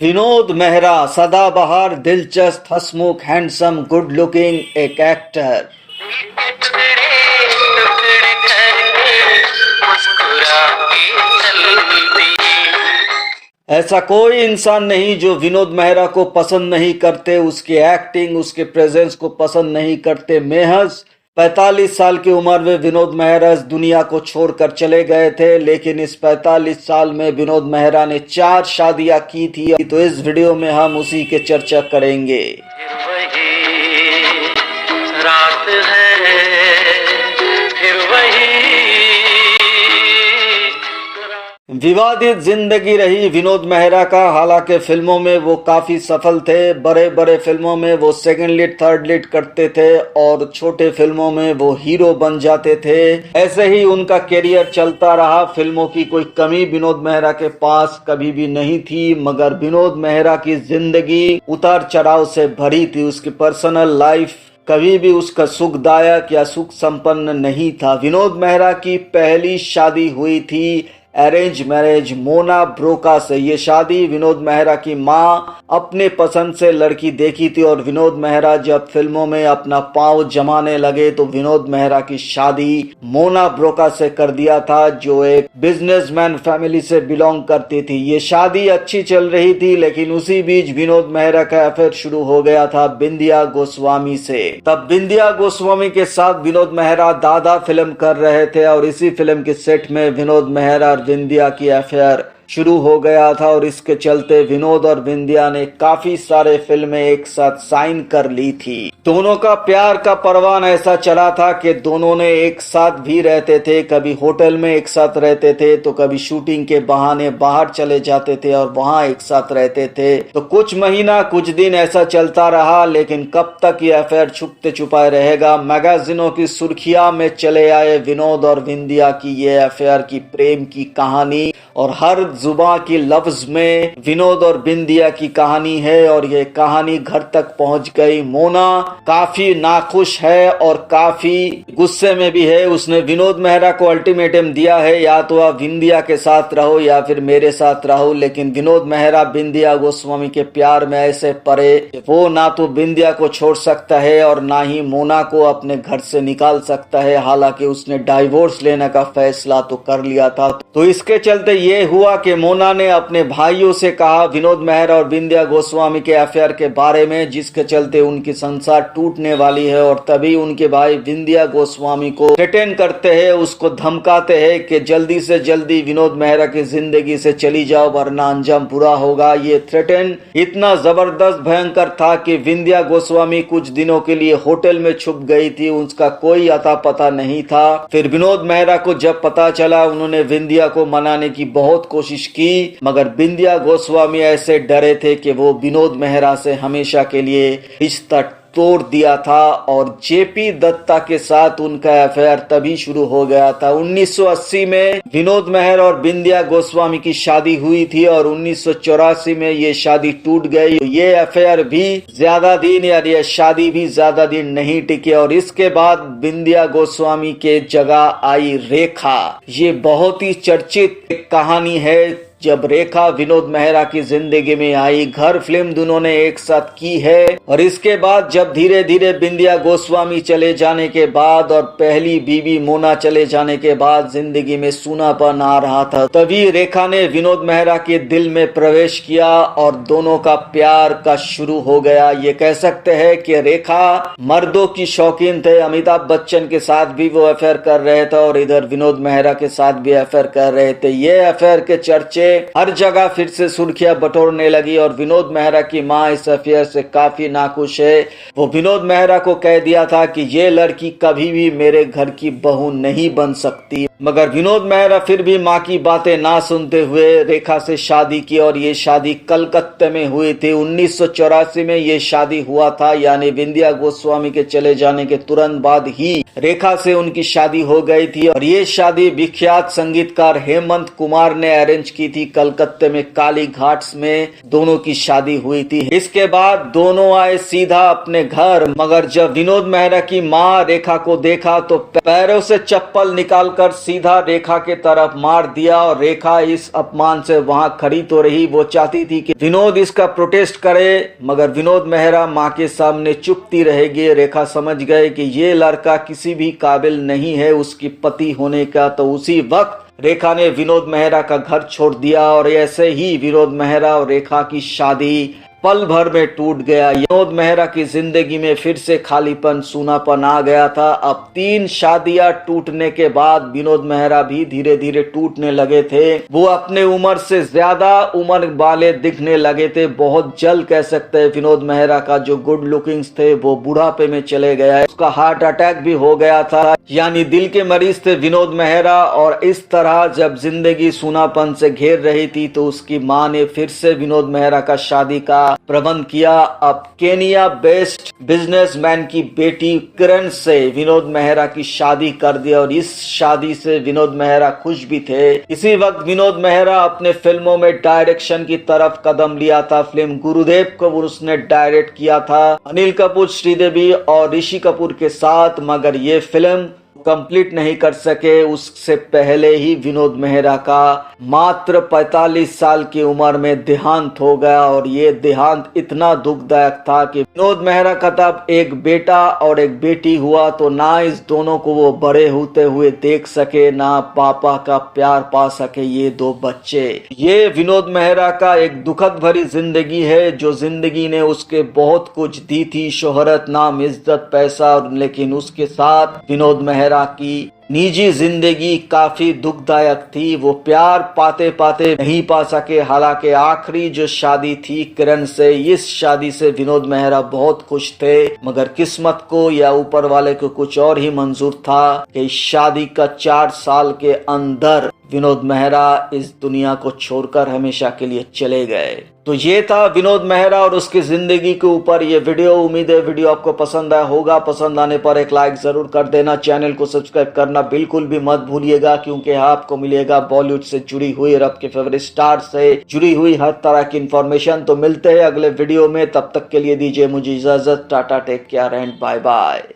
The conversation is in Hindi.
विनोद मेहरा सदाबहार, दिलचस्प, हंसमुख, हैंडसम, गुड लुकिंग एक एक्टर। ऐसा कोई इंसान नहीं जो विनोद मेहरा को पसंद नहीं करते, उसकी एक्टिंग, उसके प्रेजेंस को पसंद नहीं करते। महज 45 साल की उम्र में विनोद मेहरा इस दुनिया को छोड़कर चले गए थे, लेकिन इस 45 साल में विनोद मेहरा ने 4 शादियां की थी। तो इस वीडियो में हम उसी के चर्चा करेंगे। रात है फिर वही विवादित जिंदगी रही विनोद मेहरा का। हालांकि फिल्मों में वो काफी सफल थे। बड़े बड़े फिल्मों में वो सेकंड लीड, थर्ड लीड करते थे और छोटे फिल्मों में वो हीरो बन जाते थे। ऐसे ही उनका करियर चलता रहा। फिल्मों की कोई कमी विनोद मेहरा के पास कभी भी नहीं थी, मगर विनोद मेहरा की जिंदगी उतार चढ़ाव से भरी थी। उसकी पर्सनल लाइफ कभी भी उसका सुखदायक या सुख संपन्न नहीं था। विनोद मेहरा की पहली शादी हुई थी अरेंज मैरिज मोना ब्रोका से। ये शादी विनोद मेहरा की माँ अपने पसंद से लड़की देखी थी और विनोद मेहरा जब फिल्मों में अपना पांव जमाने लगे तो विनोद मेहरा की शादी मोना ब्रोका से कर दिया था, जो एक बिजनेसमैन फैमिली से बिलोंग करती थी। ये शादी अच्छी चल रही थी, लेकिन उसी बीच विनोद मेहरा का अफेयर शुरू हो गया था बिंदिया गोस्वामी से। तब बिंदिया गोस्वामी के साथ विनोद मेहरा दादा फिल्म कर रहे थे और इसी फिल्म के सेट में विनोद मेहरा और बिंदिया की अफेयर शुरू हो गया था और इसके चलते विनोद और बिंदिया ने काफी सारे फिल्में एक साथ साइन कर ली थी। दोनों का प्यार का परवान ऐसा चला था कि दोनों ने एक साथ भी रहते थे। कभी होटल में एक साथ रहते थे तो कभी शूटिंग के बहाने बाहर चले जाते थे और वहां एक साथ रहते थे। तो कुछ महीना कुछ दिन ऐसा चलता रहा, लेकिन कब तक ये अफेयर छुपते छुपाए रहेगा। मैगजीनों की सुर्खियां में चले आए विनोद और बिंदिया की ये अफेयर की प्रेम की कहानी, और हर जुबान की लफ्ज में विनोद और बिंदिया की कहानी है और ये कहानी घर तक पहुंच गई। मोना काफी नाखुश है और काफी गुस्से में भी है। उसने विनोद मेहरा को अल्टीमेटम दिया है, या तो आप बिंदिया के साथ रहो या फिर मेरे साथ रहो। लेकिन विनोद मेहरा बिंदिया गोस्वामी के प्यार में ऐसे पड़े, वो ना तो बिंदिया को छोड़ सकता है और ना ही मोना को अपने घर से निकाल सकता है। हालांकि उसने डाइवोर्स लेने का फैसला तो कर लिया था। तो इसके चलते ये हुआ कि मोना ने अपने भाइयों से कहा विनोद मेहरा और बिंदिया गोस्वामी के अफेयर के बारे में, जिसके चलते उनकी संसार टूटने वाली है। और तभी उनके भाई बिंदिया गोस्वामी को थ्रेटन करते हैं, उसको धमकाते हैं कि जल्दी से जल्दी विनोद मेहरा की जिंदगी से चली जाओ वरना अंजाम बुरा होगा। ये थ्रेटन इतना जबरदस्त भयंकर था कि बिंदिया गोस्वामी कुछ दिनों के लिए होटल में छुप गई थी, उसका कोई अता पता नहीं था। फिर विनोद मेहरा को जब पता चला, उन्होंने बिंदिया को मनाने की बहुत कोशिश की, मगर बिंदिया गोस्वामी ऐसे डरे थे कि वो विनोद मेहरा से हमेशा के लिए रिश्ता तोड़ दिया था। और जेपी दत्ता के साथ उनका अफेयर तभी शुरू हो गया था। 1980 में विनोद मेहरा और बिंदिया गोस्वामी की शादी हुई थी और 1984 में ये शादी टूट गई। ये अफेयर भी ज्यादा दिन या ये शादी भी ज्यादा दिन नहीं टिकी और इसके बाद बिंदिया गोस्वामी के जगह आई रेखा। ये बहुत ही चर्चित कहानी है। जब रेखा विनोद मेहरा की जिंदगी में आई, घर फिल्म दोनों ने एक साथ की है और इसके बाद जब धीरे धीरे बिंदिया गोस्वामी चले जाने के बाद और पहली बीवी मोना चले जाने के बाद जिंदगी में सूनापन आ रहा था, तभी रेखा ने विनोद मेहरा के दिल में प्रवेश किया और दोनों का प्यार का शुरू हो गया। ये कह सकते हैं कि रेखा मर्दों की शौकीन थे। अमिताभ बच्चन के साथ भी वो अफेयर कर रहे थे और इधर विनोद मेहरा के साथ भी अफेयर कर रहे थे। ये अफेयर के चर्चे हर जगह फिर से सुर्खियां बटोरने लगी और विनोद मेहरा की मां इस अफेयर से काफी नाखुश है। वो विनोद मेहरा को कह दिया था कि ये लड़की कभी भी मेरे घर की बहू नहीं बन सकती, मगर विनोद मेहरा फिर भी मां की बातें ना सुनते हुए रेखा से शादी की और ये शादी कलकत्ते में हुई थी। 1984 में ये शादी हुआ था, यानी बिंदिया गोस्वामी के चले जाने के तुरंत बाद ही रेखा से उनकी शादी हो गई थी और ये शादी विख्यात संगीतकार हेमंत कुमार ने अरेंज की थी। कलकत्ते में काली घाट्स में दोनों की शादी हुई थी। इसके बाद दोनों आए सीधा अपने घर, मगर जब विनोद मेहरा की मां रेखा को देखा तो पैरों से चप्पल निकालकर सीधा रेखा के तरफ मार दिया और रेखा इस अपमान से वहां खड़ी तो रही। वो चाहती थी कि विनोद इसका प्रोटेस्ट करे, मगर विनोद मेहरा मां के सामने चुपती रहेगी। रेखा समझ गए कि ये लड़का किसी भी काबिल नहीं है उसकी पति होने का। तो उसी वक्त रेखा ने विनोद मेहरा का घर छोड़ दिया और ऐसे ही विनोद मेहरा और रेखा की शादी पल भर में टूट गया। विनोद मेहरा की जिंदगी में फिर से खालीपन, सूनापन आ गया था। अब 3 शादियां टूटने के बाद विनोद मेहरा भी धीरे धीरे टूटने लगे थे। वो अपने उम्र से ज्यादा उम्र वाले दिखने लगे थे। बहुत जल्द कह सकते हैं विनोद मेहरा का जो गुड लुकिंग्स थे वो बुढ़ापे में चले गया। उसका हार्ट अटैक भी हो गया था, यानी दिल के मरीज थे विनोद मेहरा। और इस तरह जब जिंदगी सूनापन से घेर रही थी तो उसकी मां ने फिर से विनोद मेहरा का शादी का प्रबंध किया। अब केनिया बेस्ड बिजनेसमैन की बेटी किरण से विनोद मेहरा की शादी कर दी और इस शादी से विनोद मेहरा खुश भी थे। इसी वक्त विनोद मेहरा अपने फिल्मों में डायरेक्शन की तरफ कदम लिया था। फिल्म गुरुदेव को उसने डायरेक्ट किया था अनिल कपूर, श्रीदेवी और ऋषि कपूर के साथ, मगर ये फिल्म कंप्लीट नहीं कर सके। उससे पहले ही विनोद मेहरा का मात्र 45 साल की उम्र में देहांत हो गया और ये देहांत इतना दुखदायक था कि विनोद मेहरा का तब एक बेटा और एक बेटी हुआ, तो ना इस दोनों को वो बड़े होते हुए देख सके, ना पापा का प्यार पा सके ये 2 बच्चे। ये विनोद मेहरा का एक दुखद भरी जिंदगी है जो जिंदगी ने उसके बहुत कुछ दी थी, शोहरत, नाम, इज्जत, पैसा, लेकिन उसके साथ विनोद मेहरा की निजी जिंदगी काफी दुखदायक थी। वो प्यार पाते पाते नहीं पा सके। हालांकि आखिरी जो शादी थी किरण से, इस शादी से विनोद मेहरा बहुत खुश थे, मगर किस्मत को या ऊपर वाले को कुछ और ही मंजूर था कि शादी का 4 साल के अंदर विनोद मेहरा इस दुनिया को छोड़कर हमेशा के लिए चले गए। तो ये था विनोद मेहरा और उसकी जिंदगी के ऊपर ये वीडियो। उम्मीद है वीडियो आपको पसंद आया होगा। पसंद आने पर एक लाइक जरूर कर देना। चैनल को सब्सक्राइब करना बिल्कुल भी मत भूलिएगा, क्योंकि आपको मिलेगा बॉलीवुड से जुड़ी हुई और आपके फेवरेट स्टार से जुड़ी हुई हर तरह की इंफॉर्मेशन। तो मिलते हैं अगले वीडियो में, तब तक के लिए दीजिए मुझे इजाजत। Tata, take care and bye bye.